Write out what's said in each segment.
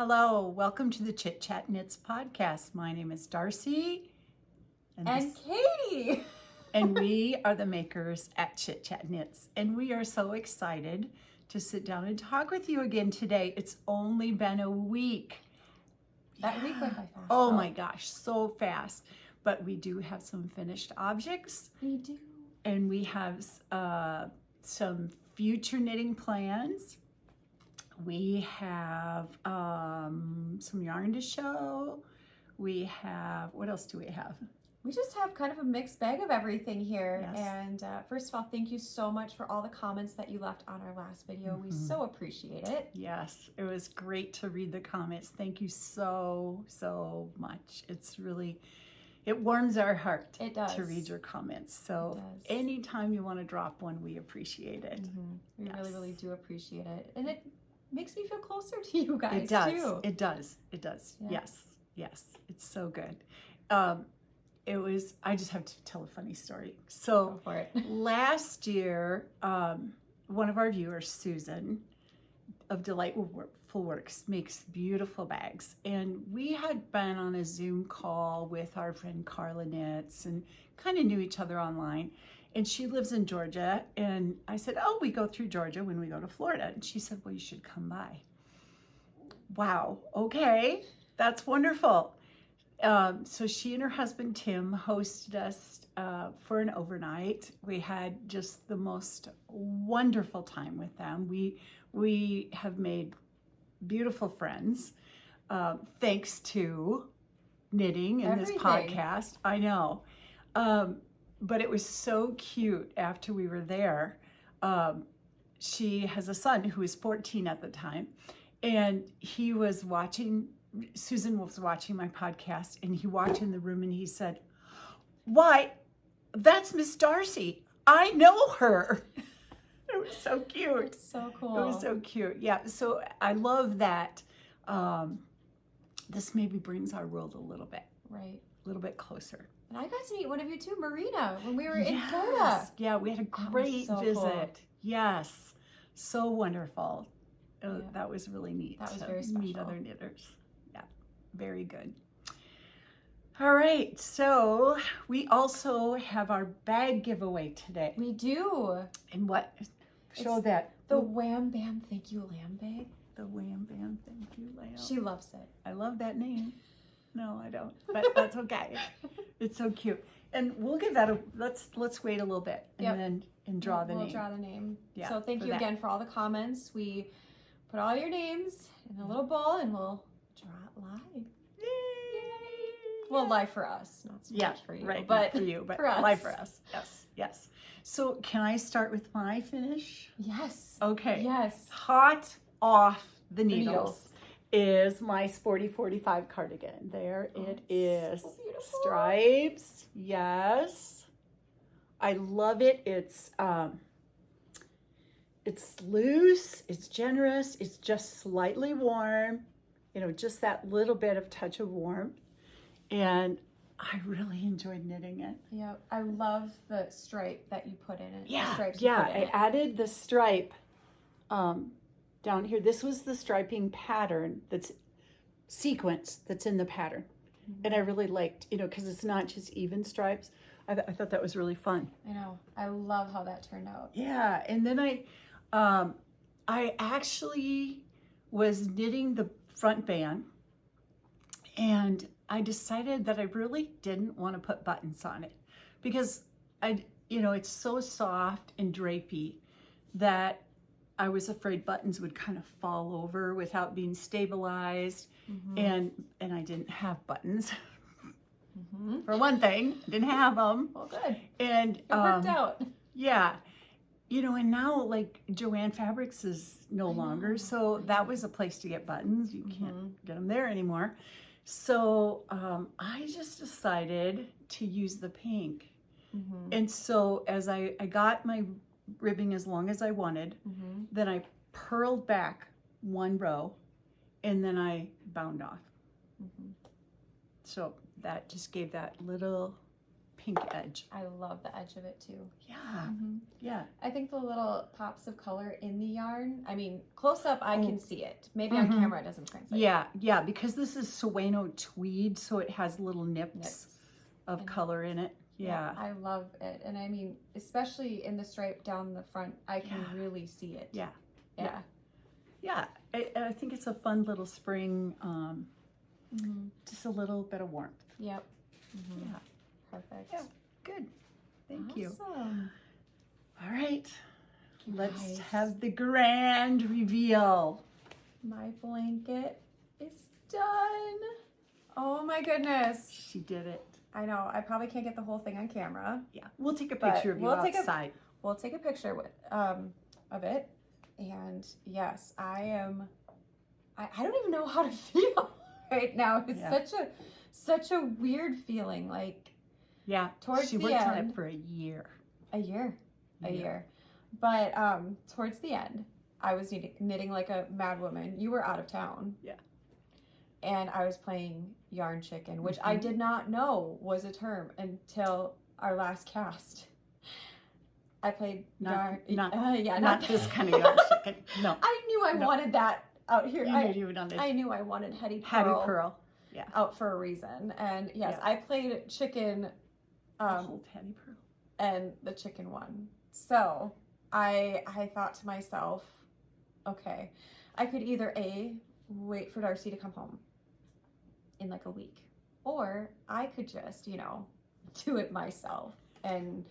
Hello, welcome to the Chit Chat Knits podcast. My name is Darcy. And Katie. And we are the makers at Chit Chat Knits. And we are so excited to sit down and talk with you again today. It's only been a week. That week went by fast. Oh my gosh, so fast. But we do have some finished objects. We do. And we have some future knitting plans. We have some yarn to show. We have, what else do we have? We just have kind of a mixed bag of everything here. Yes. And first of all, thank you so much for all the comments that you left on our last video. We so appreciate it. Yes, it was great to read the comments. Thank you so much. It's really, it warms our heart It does. to read your comments. So anytime you want to drop one, we appreciate it. We really do appreciate it. And it makes me feel closer to you guys It does. too. It does. It does. Yeah. Yes. It's so good. I just have to tell a funny story. So Go for it. last year, one of our viewers, Susan of Delightful Works, makes beautiful bags. And we had been on a Zoom call with our friend Carla Knits and kind of knew each other online. And she lives in Georgia. And I said, oh, we go through Georgia when we go to Florida. And she said, well, you should come by. Wow. Okay. That's wonderful. So she and her husband, Tim, hosted us for an overnight. We had just the most wonderful time with them. We have made beautiful friends thanks to knitting and this podcast. I know. But it was so cute after we were there. She has a son who was 14 at the time, and he was watching, Susan was watching my podcast, and he walked in the room and he said, why, that's Miss Darcy. I know her. It was so cute. So cool. It was so cute. Yeah, so I love that this maybe brings our world a little bit closer. And I got to meet one of you too, Marina, when we were in Florida. Yeah, we had a great visit. Cool. Yes, so wonderful. That was really neat. That was very special. Meet other knitters. Yeah, very good. All right, so we also have our bag giveaway today. We do. And what? Show that. The Wham Bam Thank You Lamb bag. The Wham Bam Thank You Lamb. She loves it. I love that name. No, I don't, but that's okay. It's so cute. And we'll give that let's wait a little bit and draw the name. We'll draw the name. Yeah, so thank you again for all the comments. We put all your names in a little bowl and we'll draw it live. Yay! Well, live for us, not so much for you. Right, but not for you, but for us. live for us. Yes. So can I start with my finish? Yes. Okay. Yes. Hot off the needles. Is my Sporty 45 cardigan. There it is. So beautiful. Stripes. Yes. I love it. It's loose, it's generous, it's just slightly warm, just that little bit of touch of warmth. And I really enjoyed knitting it. Yeah, I love the stripe that you put in it. I added the stripe down here. This was the striping pattern sequence that's in the pattern. And I really liked, because it's not just even stripes. I thought that was really fun. I know. I love how that turned out. Yeah. And then I actually was knitting the front band, and I decided that I really didn't want to put buttons on it because it's so soft and drapey that I was afraid buttons would kind of fall over without being stabilized. And I didn't have buttons. For one thing, I didn't have them. Well, good. And it worked out. Yeah. And now like Joann Fabrics is no longer. So that was a place to get buttons. You can't get them there anymore. So I just decided to use the pink. And so as I got my ribbing as long as I wanted, then I purled back one row and then I bound off. So that just gave that little pink edge. I love the edge of it too. Yeah, Mm-hmm. yeah. I think the little pops of color in the yarn, I mean, close up I can see it. Maybe Mhm. on camera it doesn't translate. Yeah, because this is Sueno tweed, so it has little nips of And- color in it. Yeah. I love it. And I mean, especially in the stripe down the front, I can Yeah. really see it. Yeah. Yeah. Yeah, I think it's a fun little spring, Mm-hmm. just a little bit of warmth. Yep. Mm-hmm. Yeah, Perfect. Yeah. Good. Thank you. Awesome. All right, let's Nice. have the grand reveal. My blanket is done. Oh my goodness. She did it. I know. I probably can't get the whole thing on camera. Yeah, we'll take a But picture of you we'll take a- outside. We'll take a picture with of it. And yes, I don't even know how to feel right now. It's Yeah. such a weird feeling, like Yeah, towards she the worked on end. it for a year. a year. Yeah. But towards the end, I was knitting like a mad woman. You were out of town. Yeah. And I was playing Yarn Chicken, which I did not know was a term until our last cast. I played Not not this kind of yarn chicken. No, I knew I No. wanted that out here. you knew you would on it. I knew I wanted Hetty Hattie Pearl, Pearl. out for a reason. And yes, Yeah. I played chicken Old Hattie Pearl. and the chicken won. So I thought to myself, okay, I could either wait for Darcy to come home in like a week, or I could just, do it myself and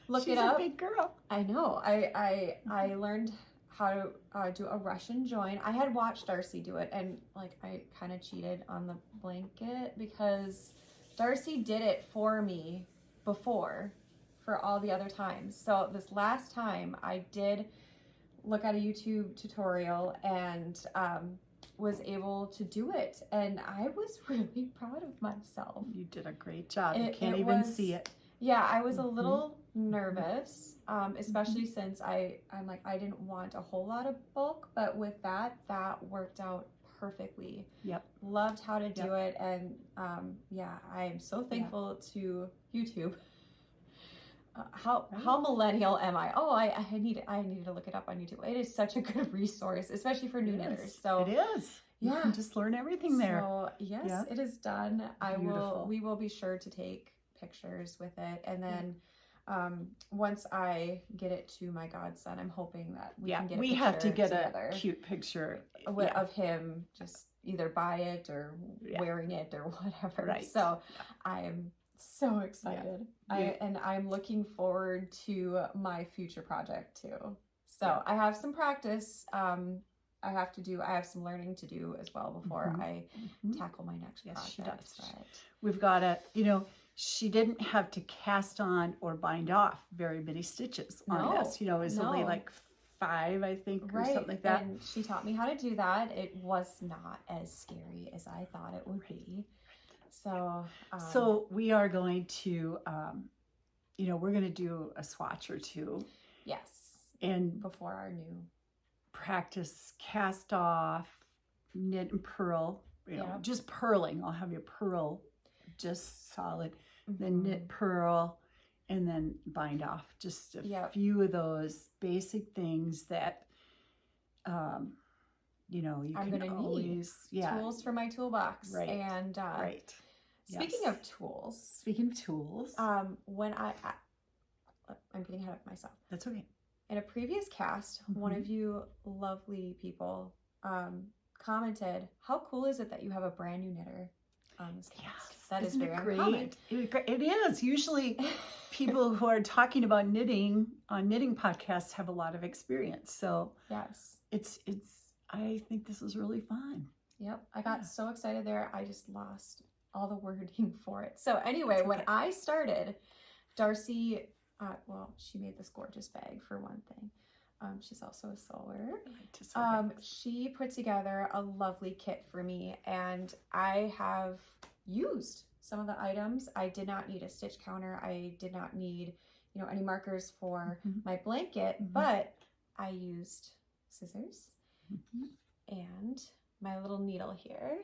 look She's it up. a big girl. I know. I learned how to do a Russian join. I had watched Darcy do it, and like I kind of cheated on the blanket because Darcy did it for me before for all the other times. So this last time I did look at a YouTube tutorial and was able to do it, and I was really proud of myself. You did a great job. You It- can't it even was- see it. Yeah, I was a Mhm. little nervous, especially since I'm like, I didn't want a whole lot of bulk, but with that worked out perfectly. Yep. Loved how to do it, and yeah, I am so thankful to YouTube. How millennial am I? Oh, I needed to look it up on YouTube. It is such a good resource, especially for new knitters. So it is. You yeah. can just learn everything there. So yes, Yeah. it is done. Beautiful. We will be sure to take pictures with it, and then once I get it to my godson, I'm hoping that we can get a we picture have to get together a cute picture of him just either buy it or Yeah. wearing it or whatever. Right. So I am so excited. I'm looking forward to my future project too. So Yeah. I have some practice. I have some learning to do as well before I tackle my next Yes, project. she does. But We've got she didn't have to cast on or bind off very many stitches on No, this. It was only no. like 5, I think, or right, something like that. and she taught me how to do that. It was not as scary as I thought it would be. So, So we are going to, we're going to do a swatch or two yes, and before our new. practice cast off, knit and purl, Yeah. just purling. I'll have you purl just solid, then Mhm. knit, purl, and then bind off. Just a Yep. few of those basic things that, you I'm can gonna always, need tools for my toolbox. Right, And right. speaking Yes. of tools, Speaking of tools, when I'm getting ahead of myself. that's okay. In a previous cast, one of you lovely people commented, "How cool is it that you have a brand new knitter on this cast?" Yes, That is isn't very it great? uncommon. It is. Usually people who are talking about knitting on knitting podcasts have a lot of experience. So Yes. I think this is really fun. Yep. I got so excited there. I just lost all the wording for it. So anyway, That's when okay. I started, Darcy, she made this gorgeous bag for one thing. She's also a sewer. She put together a lovely kit for me, and I have used some of the items. I did not need a stitch counter. I did not need, any markers for my blanket, but I used scissors and my little needle here,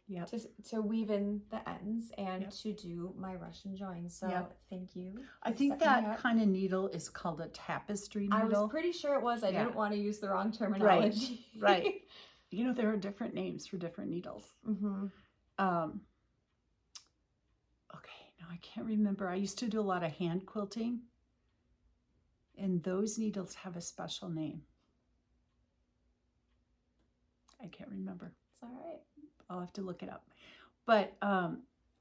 Yep. to weave in the ends and Yep. to do my Russian join. So Yep. thank you. I for think setting me that up. kind of needle is called a tapestry I needle. was pretty sure it was. I Yeah. didn't want to use the wrong terminology. Right. You know, there are different names for different needles. Mm-hmm. Okay, now I can't remember. I used to do a lot of hand quilting, and those needles have a special name. I can't remember. It's all right. I'll have to look it up. But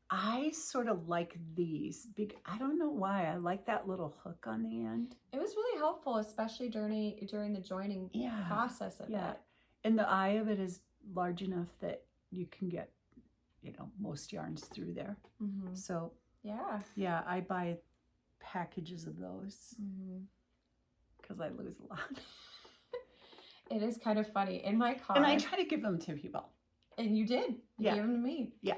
I sort of like these. I don't know why. I like that little hook on the end. It was really helpful, especially during the joining process of it. And the eye of it is large enough that you can get, most yarns through there. Mm-hmm. So yeah, I buy packages of those because I lose a lot. It is kind of funny. In my car. And I try to give them to people. And you did. You gave them to me. Yeah.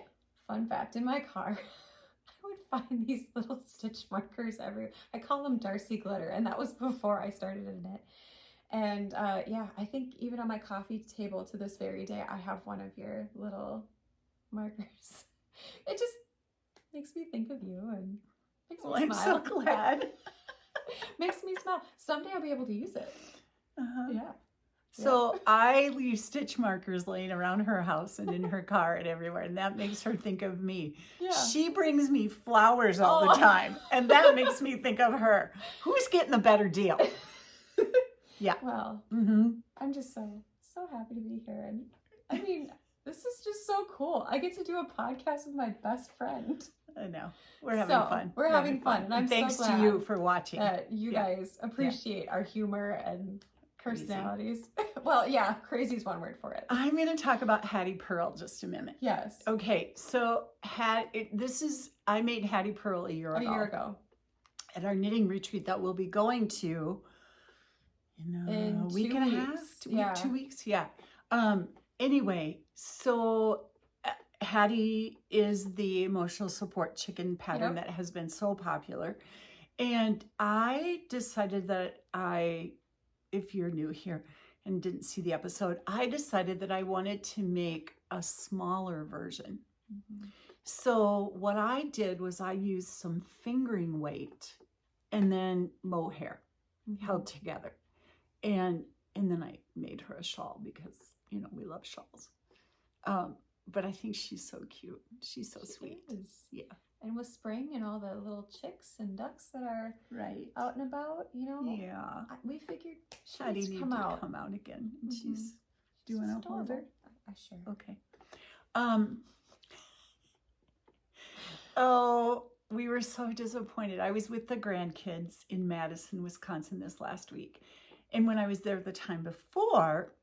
Fun fact, in my car, I would find these little stitch markers everywhere. I call them Darcy glitter, and that was before I started to knit. And I think even on my coffee table to this very day, I have one of your little markers. It just makes me think of you and makes me I'm smile. so glad. Makes me smile. Someday I'll be able to use it. Yeah. So I leave stitch markers laying around her house and in her car and everywhere, and that makes her think of me. Yeah. She brings me flowers all the time, and that makes me think of her. Who's getting the better deal? Yeah. Well, I'm just so happy to be here. And I mean, this is just so cool. I get to do a podcast with my best friend. I know. We're having fun. We're having fun. And I'm thanks so glad to you for watching. You guys appreciate our humor and personalities. Well, yeah, crazy is one word for it. I'm going to talk about Hattie Pearl just a minute. Yes. Okay, so I made Hattie Pearl a year ago. At our knitting retreat that we'll be going to in a week and a half, 2 weeks. Yeah. Anyway, so Hattie is the emotional support chicken pattern that has been so popular. And I decided that if you're new here and didn't see the episode, I decided that I wanted to make a smaller version. So what I did was I used some fingering weight and then mohair held together. And then I made her a shawl because, we love shawls. But I think she's so cute. She's so sweet. Yeah. And with spring and all the little chicks and ducks that are out and about, Yeah. We figured she Hattie needs to come out again. And she's doing a holder. Sure. Okay. Oh, we were so disappointed. I was with the grandkids in Madison, Wisconsin this last week. And when I was there the time before,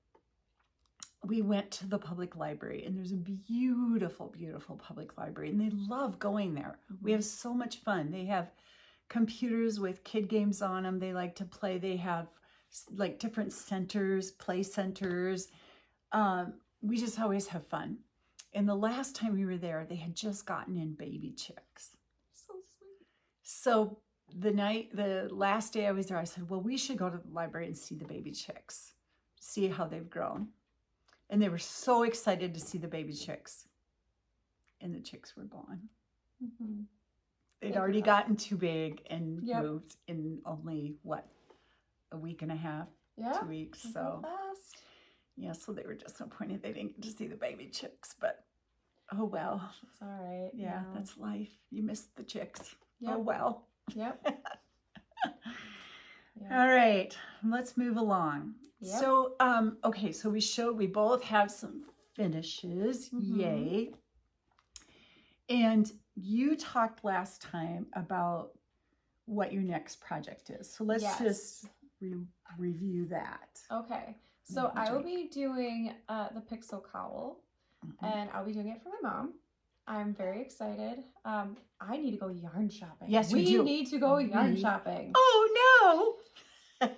we went to the public library, and there's a beautiful, beautiful public library, and they love going there. We have so much fun. They have computers with kid games on them. They like to play. They have like different centers, play centers. We just always have fun. And the last time we were there, they had just gotten in baby chicks. So sweet. So the last day I was there, I said, well, we should go to the library and see the baby chicks, see how they've grown. And they were so excited to see the baby chicks. And the chicks were gone. They'd already gotten too big and moved in only, a week and a half, 2 weeks. So, so they were disappointed they didn't get to see the baby chicks. But, oh well. It's all right. Yeah, that's life. You missed the chicks. Yep. Oh well. Yep. All right, let's move along. Yep. So, so we both have some finishes. Yay. And you talked last time about what your next project is. So let's just review that. Okay. So I will be doing the Pixel Cowl, and I'll be doing it for my mom. I'm very excited. I need to go yarn shopping. Yes, we do. Need to go yarn shopping. Oh, no.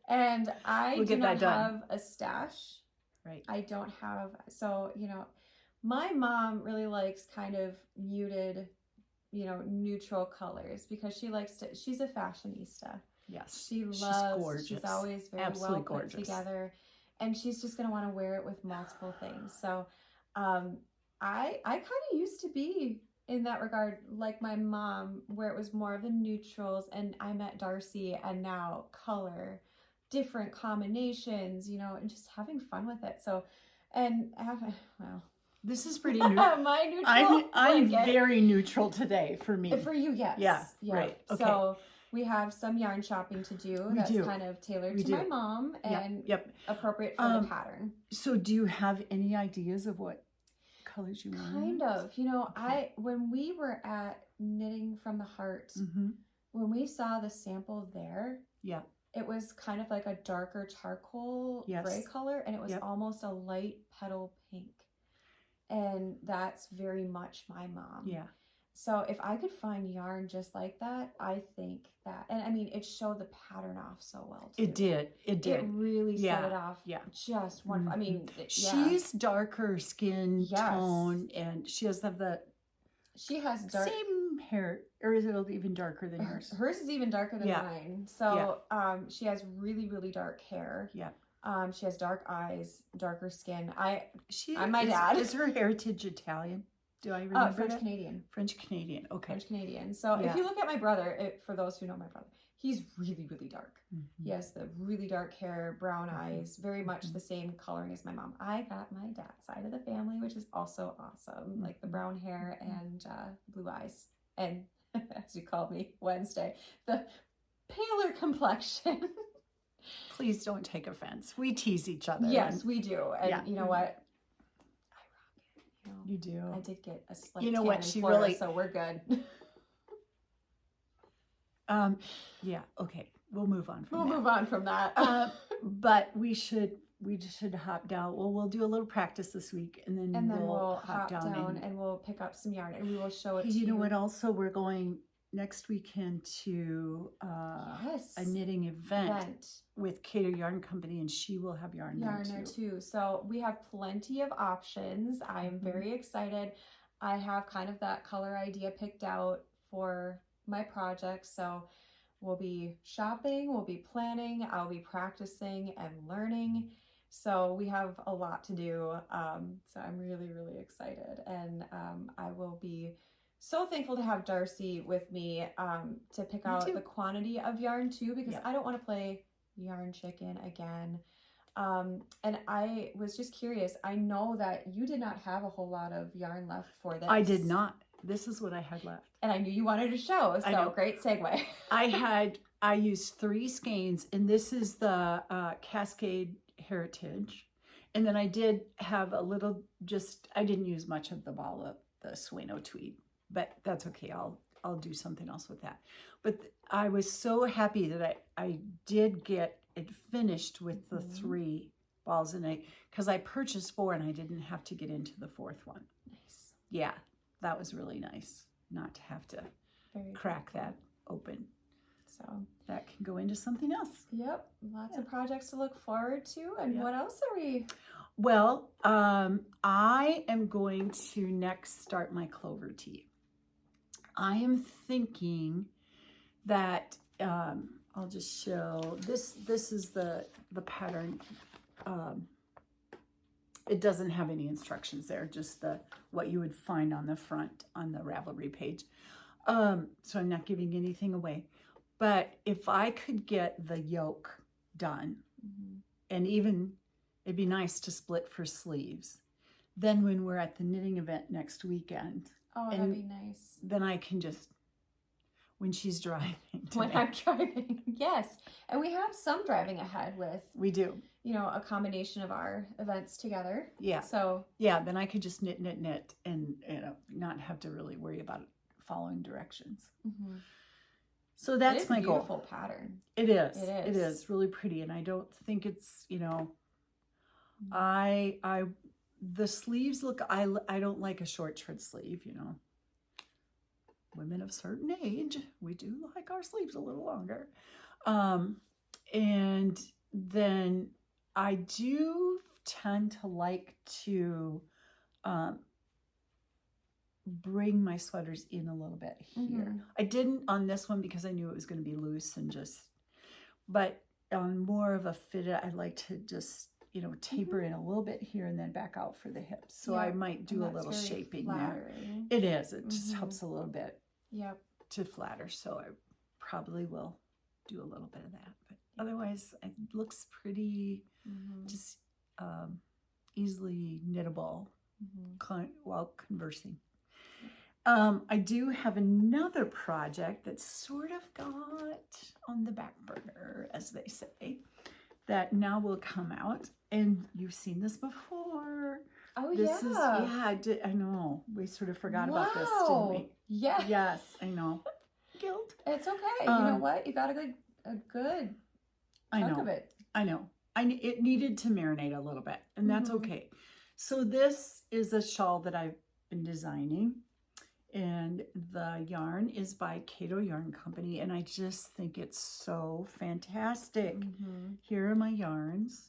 And I do not have a stash. Right. I don't have, so, my mom really likes kind of muted, neutral colors because she's a fashionista. Yes. She's gorgeous. She's always very Absolutely well put together. And she's just going to want to wear it with multiple things. So, I kind of used to be in that regard like my mom, where it was more of the neutrals, and I met Darcy, and now color, different combinations, you know, and just having fun with it. So, and well, this is pretty neutral. My neutral I'm blanket. very neutral today for me. For you, yes. Yeah, right. Okay. So we have some yarn shopping to do. That's kind of tailored to my mom and appropriate for the pattern. So do you have any ideas of what colors you want? Kind of. You know, when we were at Knitting from the Heart, when we saw the sample there, it was kind of like a darker charcoal gray color, and it was almost a light petal pink. And that's very much my mom. Yeah. So if I could find yarn just like that, I think that, and I mean, it showed the pattern off so well too. It did. It really set it off. Yeah. Just wonderful. I mean, she's darker skin tone, and she has she has dark same hair, or is it even darker than yours? Hers is even darker than mine. So she has really, really dark hair. Yeah. She has dark eyes, darker skin. I'm my dad. Is her heritage Italian? Do I remember French Canadian. French Canadian. Okay. French Canadian. So if you look at my brother, for those who know my brother, he's really, really dark. He has the really dark hair, brown eyes, very much the same coloring as my mom. I got my dad's side of the family, which is also awesome. Like the brown hair and blue eyes. And as you called me Wednesday, the paler complexion. Please don't take offense. We tease each other. Yes, we do. And you know what? I rock it. You do. I did get a slight you know tan what? in She Florida, really. So we're good. Yeah. Okay. We'll move on. We'll move on from that. But we should hop down. Well, we'll do a little practice this week, and then we'll hop down and we'll pick up some yarn, and we will show it to you. You know what? Also, we're going next weekend to a knitting event with Cato Yarn Company, and she will have yarn there too. So we have plenty of options. I am very excited. I have kind of that color idea picked out for my project. So we'll be shopping, we'll be planning, I'll be practicing and learning. So we have a lot to do. So I'm really, really excited. And I will be so thankful to have Darcy with me to pick out the quantity of yarn too, because I don't want to play yarn chicken again. And I was just curious. I know that you did not have a whole lot of yarn left for this. I did not. This is what I had left. And I knew you wanted to show, so great segue. I used 3 skeins, and this is the Cascade Heritage. And then I did have a little, I didn't use much of the ball of the Sueno tweed, but that's okay. I'll do something else with that. But I was so happy that I did get it finished with the 3 balls, and because I purchased 4 and I didn't have to get into the 4th one. Nice. Yeah, that was really nice not to have to crack that open. So that can go into something else. Yep, lots of projects to look forward to. And what else are we? Well, I am going to next start my Clover Tee. I am thinking that I'll just show this. This is the pattern. It doesn't have any instructions there, just what you would find on the front on the Ravelry page. So I'm not giving anything away. But if I could get the yoke done, and even it'd be nice to split for sleeves, then when we're at the knitting event next weekend, that'd be nice. Then I can just, when she's driving. When I'm driving, yes. And we have some driving ahead with. We do. You know, a combination of our events together. Yeah. So. Yeah, then I could just knit, and not have to really worry about following directions. So that's my goal. Beautiful pattern. It is. It is really pretty, and I don't think it's the sleeves look. I don't like a short sleeve. Women of certain age, we do like our sleeves a little longer, and then I do tend to like to bring my sweaters in a little bit here. I didn't on this one because I knew it was going to be loose but on more of a fitted, I like to just you know, taper in a little bit here and then back out for the hips. So I might do a little shaping there. It is. It just helps a little bit to flatter. So I probably will do a little bit of that. But otherwise, it looks pretty just easily knittable while conversing. I do have another project that's sort of got on the back burner, as they say, that now will come out. And you've seen this before. Oh, this is, I know. We sort of forgot about this, didn't we? Yeah. Yes, I know. Guilt. It's okay. You know what? You got a good chunk of it. I know. It needed to marinate a little bit, and that's okay. So this is a shawl that I've been designing, and the yarn is by Cato Yarn Company, and I just think it's so fantastic. Here are my yarns.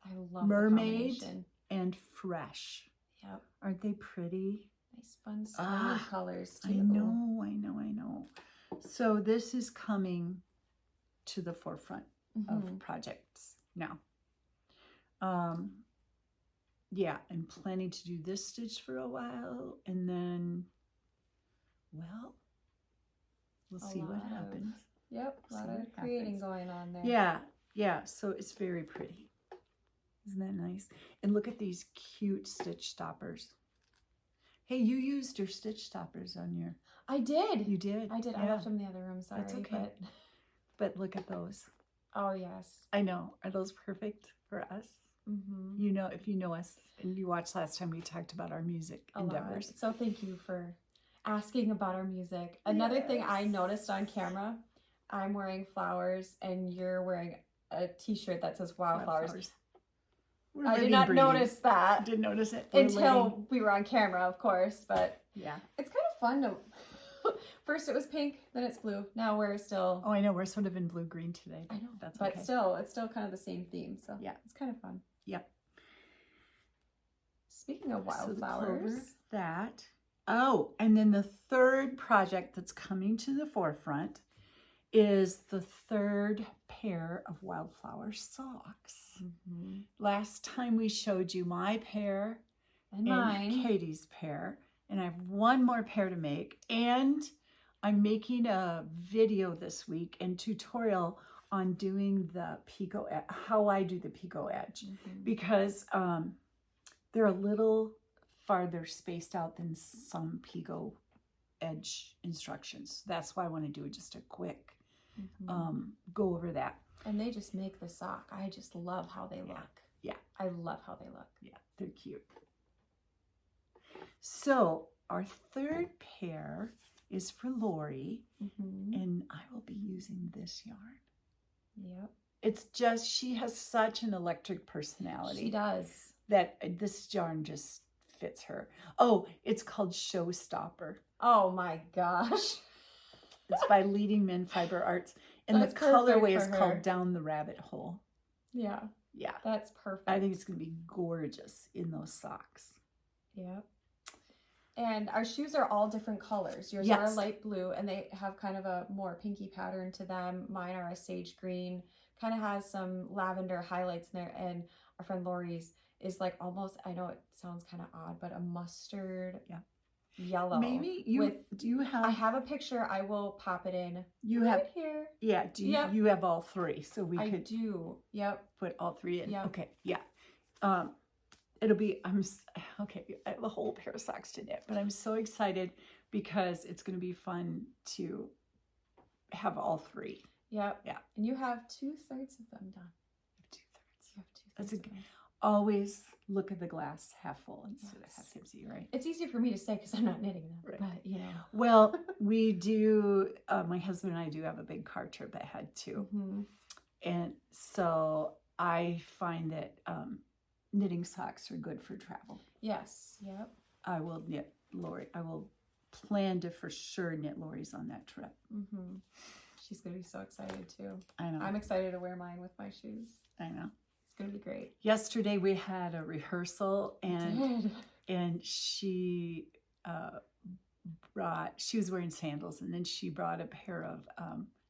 I love Mermaid and Fresh. Yep. Aren't they pretty? Nice fun spring colors too. I know. So this is coming to the forefront of projects now. Yeah, I'm planning to do this stitch for a while, and then, well, we'll see what happens. Yep, a lot of creating going on there. Yeah, so it's very pretty. Isn't that nice? And look at these cute stitch stoppers. Hey, you used your stitch stoppers on your... I did. You did? I did. Yeah. I left them in the other room, sorry. That's okay. But look at those. Oh, yes. I know. Are those perfect for us? You know, if you know us and you watched last time, we talked about our music endeavors. So thank you for asking about our music. Another thing I noticed on camera, I'm wearing flowers and you're wearing a t-shirt that says Wildflowers. I did not notice that. Didn't notice it until we were on camera, of course, but yeah, it's kind of fun to... First it was pink, then it's blue. Now we're still... Oh, I know. We're sort of in blue-green today. I know. That's but okay. still, it's still kind of the same theme. So yeah, it's kind of fun. Yep. Speaking of wildflowers. So that. Oh, and then the third project that's coming to the forefront is the third pair of wildflower socks. Last time we showed you my pair and mine, Katie's pair, and I have one more pair to make, and I'm making a video this week and tutorial on doing the picot, how I do the picot edge, because they're a little farther spaced out than some picot edge instructions. That's why I want to do just a quick go over that. And they just make the sock. I just love how they look. Yeah. I love how they look. Yeah, they're cute. So our third pair is for Lori, and I will be using this yarn. Yep. It's just, she has such an electric personality. She does. That this yarn just fits her. Oh, it's called Showstopper. Oh my gosh. It's by Leading Men Fiber Arts. And the colorway is called Down the Rabbit Hole. Yeah. Yeah. That's perfect. I think it's going to be gorgeous in those socks. Yep. And our shoes are all different colors. Yours are a light blue, and they have kind of a more pinky pattern to them. Mine are a sage green, kind of has some lavender highlights in there. And our friend Lori's is like almost, I know it sounds kind of odd, but a mustard yellow. Maybe do you have... I have a picture. I will pop it in here. Yeah. You have all three, so we could... I do. Yep. Put all three in. Yep. Okay. Yeah. It'll be, okay, I have a whole pair of socks to knit, but I'm so excited because it's going to be fun to have all three. Yep. Yeah. And you have 2/3 of them done. 2/3. You have 2/3 of them. Always look at the glass half full instead of half empty, right? It's easy for me to say because I'm not knitting them, right. But you know. Well, we do, my husband and I do have a big car trip ahead too. And so I find that knitting socks are good for travel. Yes. Yep. I will knit Lori. I will plan to for sure knit Lori's on that trip. She's going to be so excited too. I know. I'm excited to wear mine with my shoes. I know. It's going to be great. Yesterday we had a rehearsal and she she was wearing sandals, and then she brought a pair of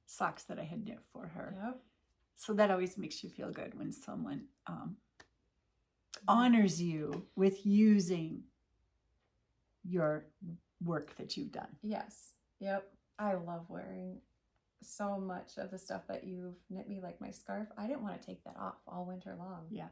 socks that I had knit for her. Yep. So that always makes you feel good when someone honors you with using your work that you've done. Yes. Yep. I love wearing so much of the stuff that you've knit me, like my scarf. I didn't want to take that off all winter long. Yeah.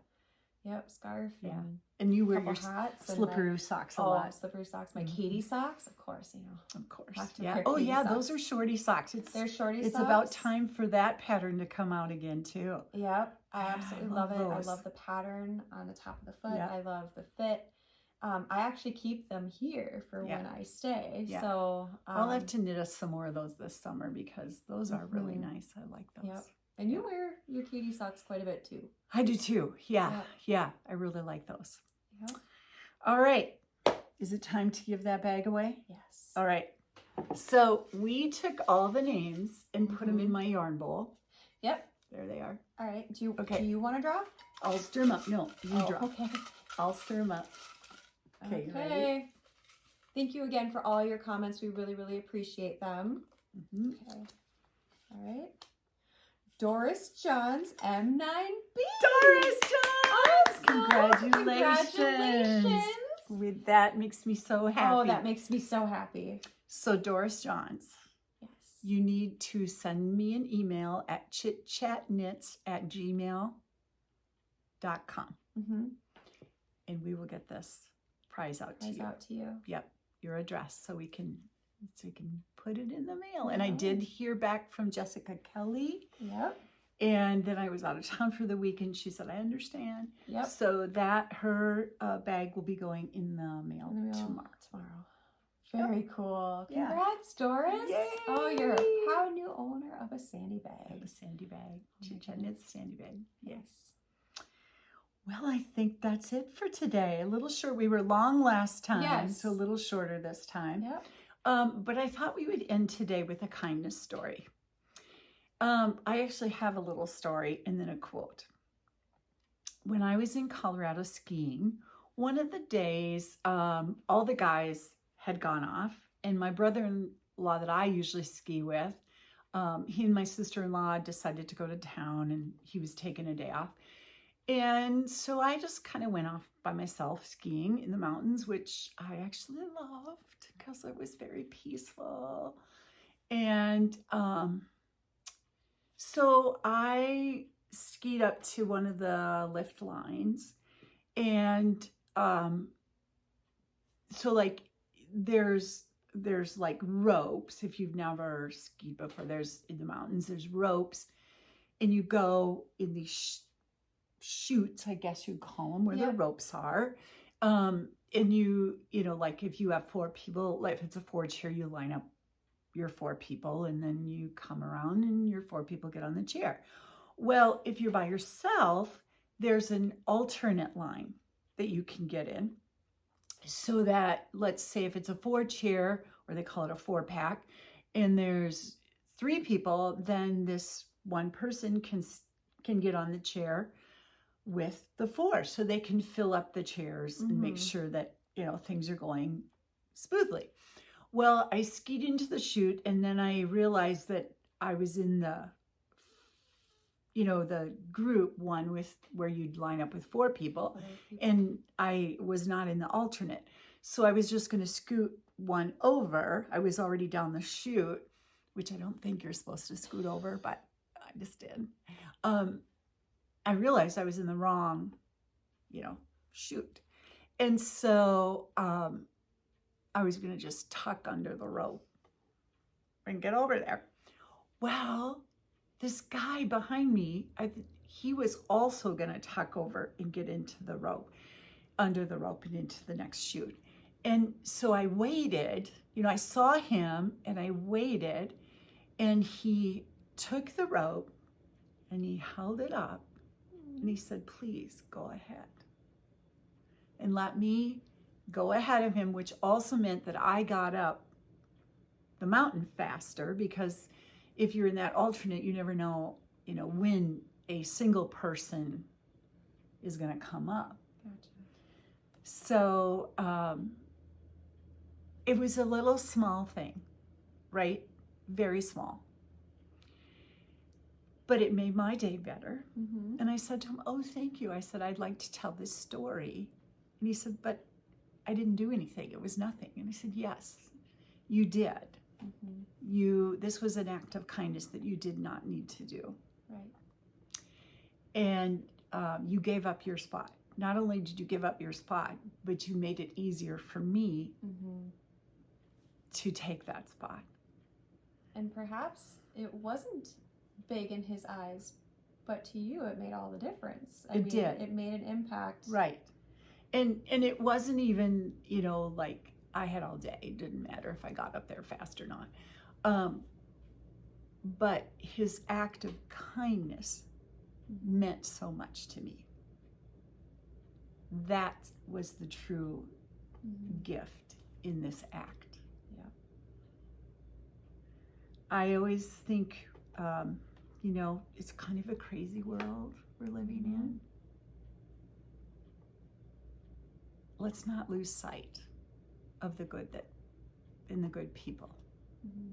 Yep. Scarf. Yeah. And And you wear couple your hats and slipperoo socks a lot. Slippery socks. My Mhm. Katie socks, of course, Of course. Have to Yeah. wear Oh Katie yeah, socks. those are shorty socks. They're shorty It's socks. about time for that pattern to come out again too. Yep. I Yeah, absolutely I love love it. I those. love the pattern on the top of the foot. Yeah. I love the fit. I actually keep them here for Yeah. when I stay. Yeah. So I'll have to knit us some more of those this summer because those are really nice. I like those. Yep. And you wear your Katie socks quite a bit too. I do too. Yeah. Yep. Yeah. I really like those. Yep. All right. Is it time to give that bag away? Yes. All right. So we took all the names and put them in my yarn bowl. Yep. There they are. All right. Do Okay. you want to draw? I'll stir them up. No, you draw. Okay. I'll stir them up. Okay, you ready? Thank you again for all your comments. We really, really appreciate them. Mm-hmm. Okay. All right. Doris Johns, M9B. Doris Johns! Awesome. Congratulations! With that makes me so happy. Oh, that makes me so happy. So Doris Johns, Yes. you need to send me an email at chitchatknits@gmail.com Mm-hmm. and we will get this prize out to Eyes you. out to you. Yep, your address so we can put it in the mail. And I did hear back from Jessica Kelly. Yep. And then I was out of town for the week and she said, I understand. Yep. So that her bag will be going in the mail, tomorrow. Very cool. Yeah. Congrats, Doris. Yay. Oh, you're a proud new owner of a Sandy I bag. have a Sandy bag. Oh my Chit Chat goodness. Knits Sandy bag. Yes. Well, I think that's it for today. A little short. We were long last time, Yes. so a little shorter this time. Yep. But I thought we would end today with a kindness story. I actually have a little story and then a quote. When I was in Colorado skiing, one of the days, all the guys had gone off, and my brother-in-law that I usually ski with, he and my sister-in-law decided to go to town, and he was taking a day off. And so I just kind of went off by myself skiing in the mountains, which I actually loved because it was very peaceful. And so I skied up to one of the lift lines, and so like there's like ropes. If you've never skied before, there's in the mountains, there's ropes, and you go in these chutes, I guess you'd call them, where the ropes are. And you know, like if you have 4 people, like if it's a 4 chair, you line up your 4 people and then you come around and your 4 people get on the chair. Well, if you're by yourself, there's an alternate line that you can get in so that, let's say if it's a 4 chair, or they call it a 4-pack, and there's 3 people, then this one person can get on the chair with the 4, so they can fill up the chairs and make sure that, you know, things are going smoothly. Well, I skied into the chute, and then I realized that I was in the, you know, the group one with where you'd line up with 4 people, and I was not in the alternate. So I was just going to scoot one over. I was already down the chute, which I don't think you're supposed to scoot over, but I just did. I realized I was in the wrong, you know, chute. And so I was going to just tuck under the rope and get over there. Well, this guy behind me, he was also going to tuck over and get into the rope, under the rope and into the next chute. And so I waited, you know, I saw him and I waited, and he took the rope and he held it up and he said, please go ahead and let me go ahead of him, which also meant that I got up the mountain faster, because if you're in that alternate, you never know, you know, when a single person is going to come up. Gotcha. So it was a little small thing, right? Very small. But it made my day better. Mm-hmm. And I said to him, "Oh, thank you." I said, "I'd like to tell this story." And he said, "But I didn't do anything. It was nothing." And I said, "Yes, you did. Mm-hmm. This was an act of kindness that you did not need to do. Right. And you gave up your spot. Not only did you give up your spot, but you made it easier for me Mm-hmm. to take that spot." And perhaps it wasn't big in his eyes, but to you it made all the difference. It did. It made an impact. Right. And it wasn't even, like I had all day. It didn't matter if I got up there fast or not. But his act of kindness meant so much to me. That was the true Mm-hmm. gift in this act. Yeah. I always think, it's kind of a crazy world we're living Mm-hmm. in. Let's not lose sight of the good and the good people Mm-hmm.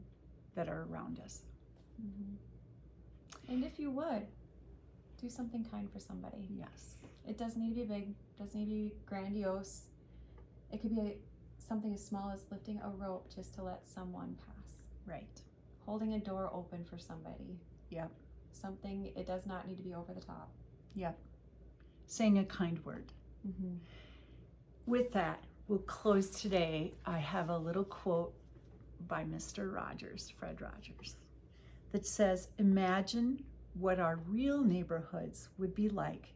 that are around us. Mm-hmm. And if you would, do something kind for somebody. Yes. It doesn't need to be big, doesn't need to be grandiose. It could be something as small as lifting a rope just to let someone pass. Right. Holding a door open for somebody. Yep. Something, it does not need to be over the top. Yep. Saying a kind word. Mm-hmm. With that, we'll close today. I have a little quote by Mr. Rogers, Fred Rogers, that says, "Imagine what our real neighborhoods would be like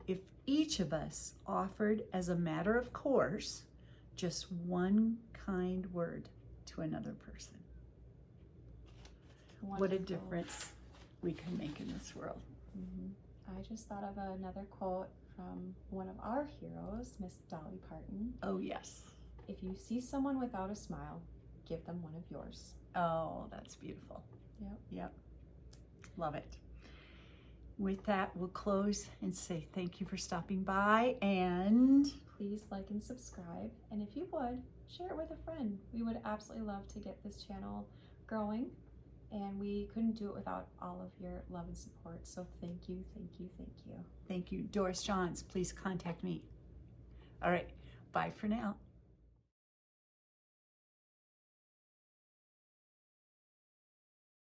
if each of us offered as a matter of course just one kind word to another person." What a Wonderful. difference we can make in this world. Mm-hmm. I just thought of another quote from one of our heroes, Miss Dolly Parton. Oh, yes. "If you see someone without a smile, give them one of yours." Oh, that's beautiful. Yep. Yep. Love it. With that, we'll close and say thank you for stopping by, and Please like and subscribe. And if you would, share it with a friend. We would absolutely love to get this channel growing. And we couldn't do it without all of your love and support. So thank you, thank you, thank you. thank you. Doris Johns, please contact me. All right. Bye for now.